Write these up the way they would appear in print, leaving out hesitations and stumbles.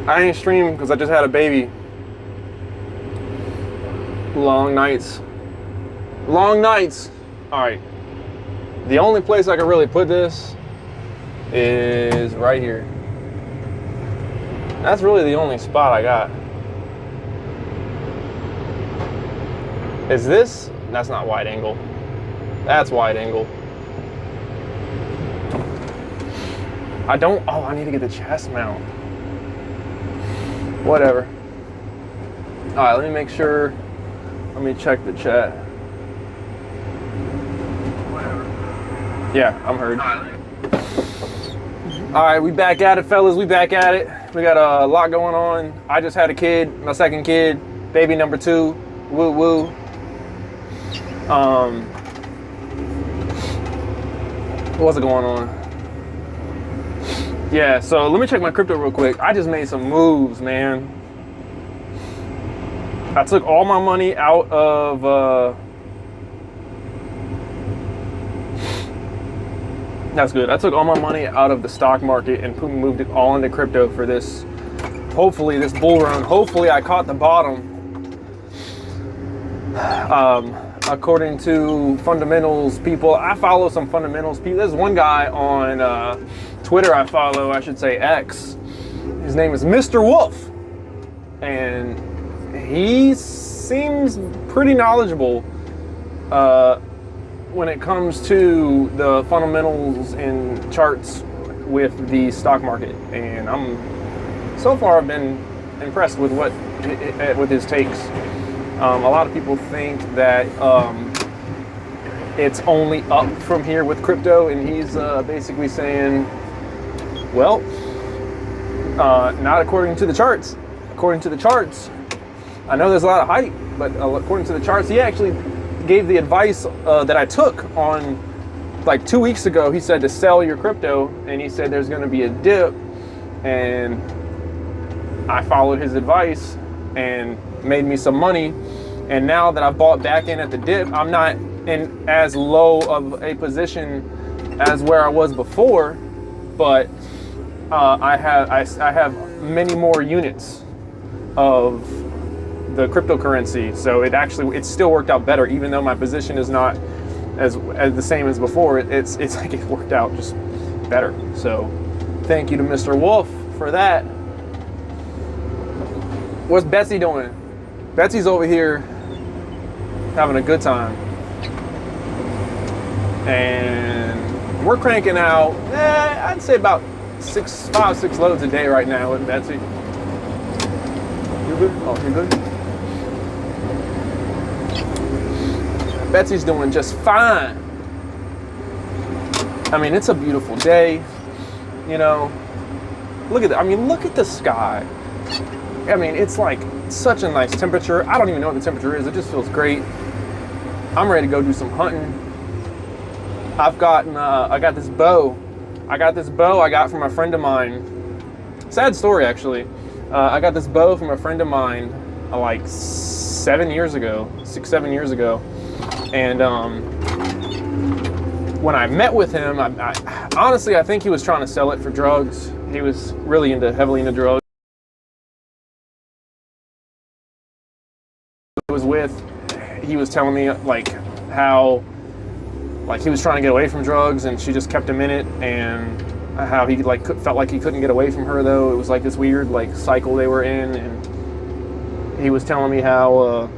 I ain't streamed because I just had a baby. Long nights. Long nights. All right. The only place I can really put this is right here. That's really the only spot I got. Is this? That's not wide angle. That's wide angle. I need to get the chest mount. Whatever. All right, let me make sure. Let me check the chat. Whatever. Yeah, I'm heard. All right, we back at it, fellas. We back at it. We got a lot going on. I just had a kid, my second kid, baby number 2. Woo woo. What's going on? Yeah, so let me check my crypto real quick. I just made some moves, man. I took all my money out of that's good. I took all my money out of the stock market and moved it all into crypto for this, hopefully this bull run. Hopefully I caught the bottom. According to fundamentals people, I follow some fundamentals people. There's one guy on Twitter I follow, I should say X. His name is Mr. Wolf. And he seems pretty knowledgeable when it comes to the fundamentals and charts with the stock market. And so far I've been impressed with with his takes. A lot of people think that it's only up from here with crypto, and he's basically saying, well, not according to the charts. According to the charts, I know there's a lot of hype, but according to the charts, he actually gave the advice that I took on like 2 weeks ago. He said to sell your crypto, and he said there's going to be a dip, and I followed his advice and made me some money. And now that I've bought back in at the dip, I'm not in as low of a position as where I was before, but I have many more units of the cryptocurrency, so it still worked out better, even though my position is not as the same as before. It's like it worked out just better. So thank you to Mr. Wolf for that. What's Betsy doing? Betsy's over here having a good time, and we're cranking out I'd say about 5, 6 loads a day right now with Betsy. You good? Oh, you good? Betsy's doing just fine. I mean, it's a beautiful day, you know. Look at that. I mean, look at the sky. I mean, it's like such a nice temperature. I don't even know what the temperature is. It just feels great. I'm ready to go do some hunting. I got this bow. I got from a friend of mine. Sad story, actually. I got this bow from a friend of mine like 7 years ago, 6, 7 years ago. And when I met with him, I honestly, I think he was trying to sell it for drugs. He was really heavily into drugs. He was telling me like how he was trying to get away from drugs, and she just kept him in it, and how he felt like he couldn't get away from her, though. It was like this weird cycle they were in, and he was telling me how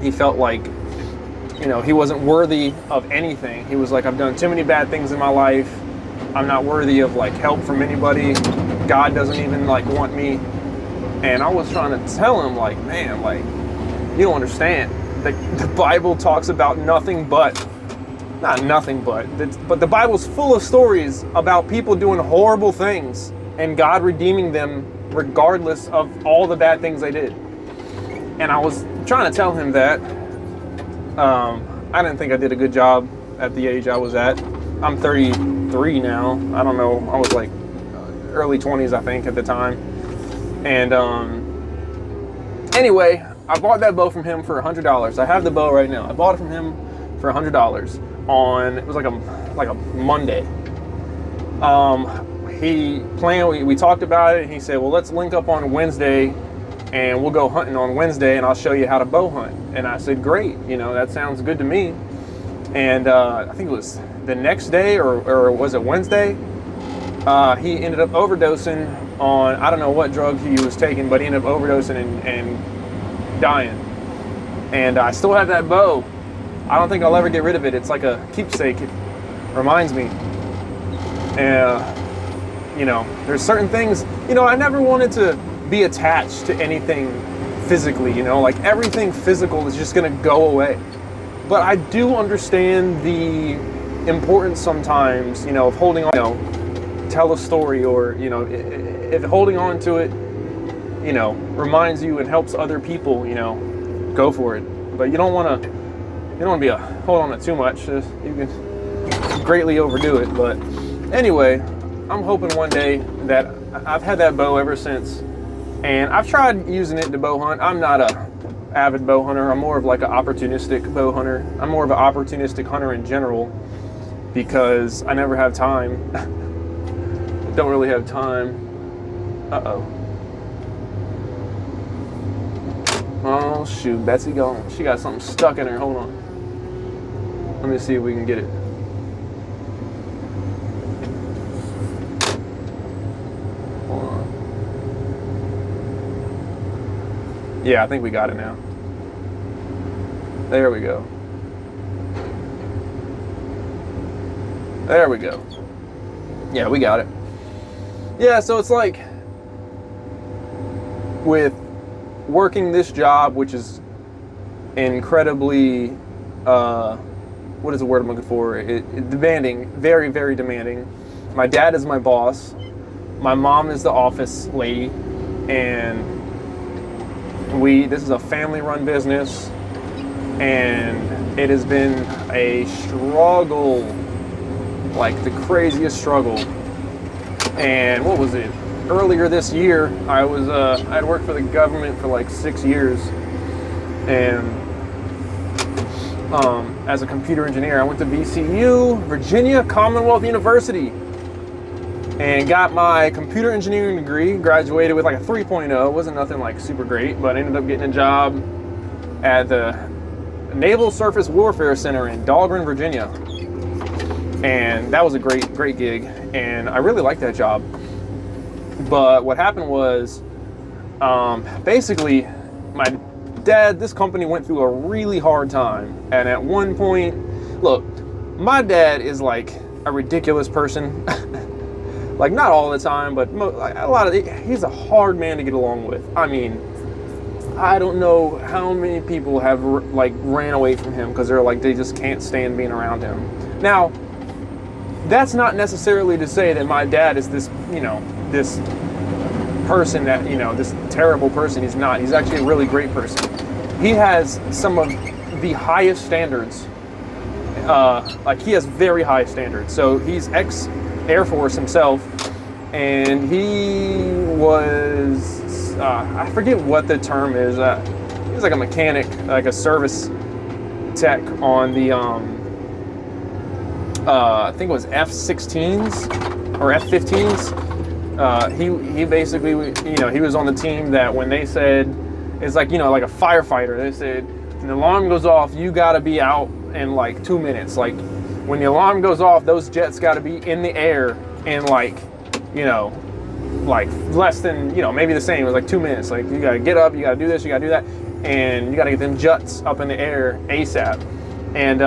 he felt like, you know, he wasn't worthy of anything. He was like, I've done too many bad things in my life. I'm not worthy of help from anybody. God doesn't even want me. And I was trying to tell him man, you don't understand. The Bible talks about not nothing but the Bible's full of stories about people doing horrible things and God redeeming them regardless of all the bad things they did. And I was trying to tell him that I didn't think I did a good job at the age I was at. I'm 33 now. I don't know. I was early 20s, I think, at the time. And anyway, I bought that bow from him for $100. I have the bow right now. I bought it from him for $100 on, it was like a Monday. we talked about it, and he said, well, let's link up on Wednesday and we'll go hunting on Wednesday and I'll show you how to bow hunt. And I said, great, that sounds good to me. And I think it was the next day, or was it Wednesday? He ended up overdosing on, I don't know what drug he was taking, but he ended up overdosing and dying. And I still have that bow. I don't think I'll ever get rid of it. It's like a keepsake. It reminds me. There's certain things, I never wanted to be attached to anything physically, like everything physical is just going to go away. But I do understand the importance sometimes, of holding on, tell a story, or, if holding on to it, reminds you and helps other people, go for it. But you don't want to hold on to too much. You can greatly overdo it. But anyway, I'm hoping one day that I've had that bow ever since, and I've tried using it to bow hunt. I'm not a avid bow hunter. I'm more of like an opportunistic bow hunter. I'm more of an opportunistic hunter in general because I never have time. Don't really have time. Oh shoot, Betsy gone. She got something stuck in her. Hold on. Let me see if we can get it. Hold on. Yeah, I think we got it now. There we go. There we go. Yeah, we got it. Yeah, so it's like with working this job, which is incredibly, what is the word I'm looking for? Demanding, very, very demanding. My dad is my boss. My mom is the office lady. And this is a family-run business. And it has been a struggle, like the craziest struggle. And what was it? Earlier this year, I'd worked for the government for like 6 years, and as a computer engineer, I went to VCU, Virginia Commonwealth University, and got my computer engineering degree. Graduated with like a 3.0. It wasn't nothing like super great, but I ended up getting a job at the Naval Surface Warfare Center in Dahlgren, Virginia, and that was a great gig, and I really liked that job. But what happened was, basically, my dad, this company went through a really hard time. And at one point, look, my dad is like a ridiculous person. Like, not all the time, but he's a hard man to get along with. I mean, I don't know how many people have like ran away from him because they just can't stand being around him. Now, that's not necessarily to say that my dad is this person that, this terrible person. He's not. He's actually a really great person. He has some of the highest standards. He has very high standards. So he's ex-Air Force himself, and he was, I forget what the term is. He was like a mechanic, like a service tech on the, I think it was F-16s or F-15s. He basically, he was on the team that when they said, it's like, like a firefighter, they said, when the alarm goes off, you gotta be out in like 2 minutes. Like, when the alarm goes off, those jets gotta be in the air in like less than, maybe the same. It was like 2 minutes. Like, you gotta get up, you gotta do this, you gotta do that, and you gotta get them jets up in the air ASAP. And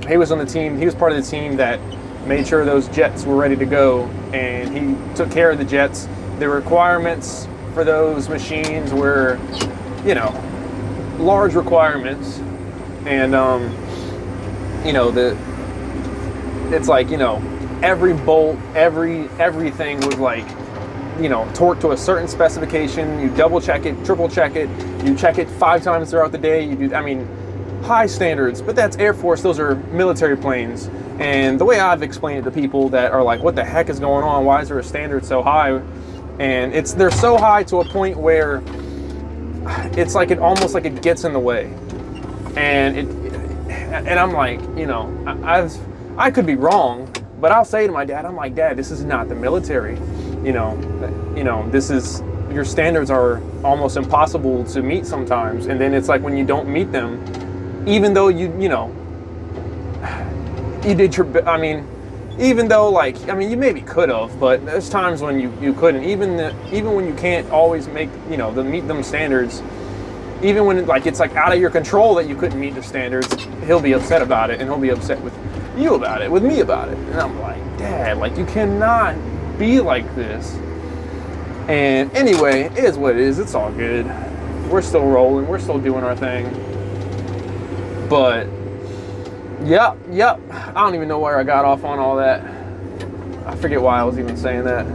he was on the team, he was part of the team that made sure those jets were ready to go, and he took care of the jets. The requirements for those machines were, large requirements, and it's like, every bolt, everything was like, torqued to a certain specification. You double check it, triple check it, you check it 5 times throughout the day. High standards, but that's Air Force. Those are military planes. And the way I've explained it to people that are like, what the heck is going on? Why is there a standard so high? And they're so high to a point where it's like, it almost like it gets in the way. And I'm like, I could be wrong, But I'll say to my dad, I'm like, Dad, this is not the military. This is, your standards are almost impossible to meet sometimes. And then it's like when you don't meet them, even though you did your, even though you maybe could have, but there's times when you couldn't, even when you can't always make, meet them standards, even when it's like out of your control that you couldn't meet the standards, he'll be upset about it, and he'll be upset with you about it, with me about it. And I'm like, Dad, you cannot be like this. And anyway, it is what it is. It's all good. We're still rolling. We're still doing our thing. But yep. I don't even know where I got off on all that. I forget why I was even saying that.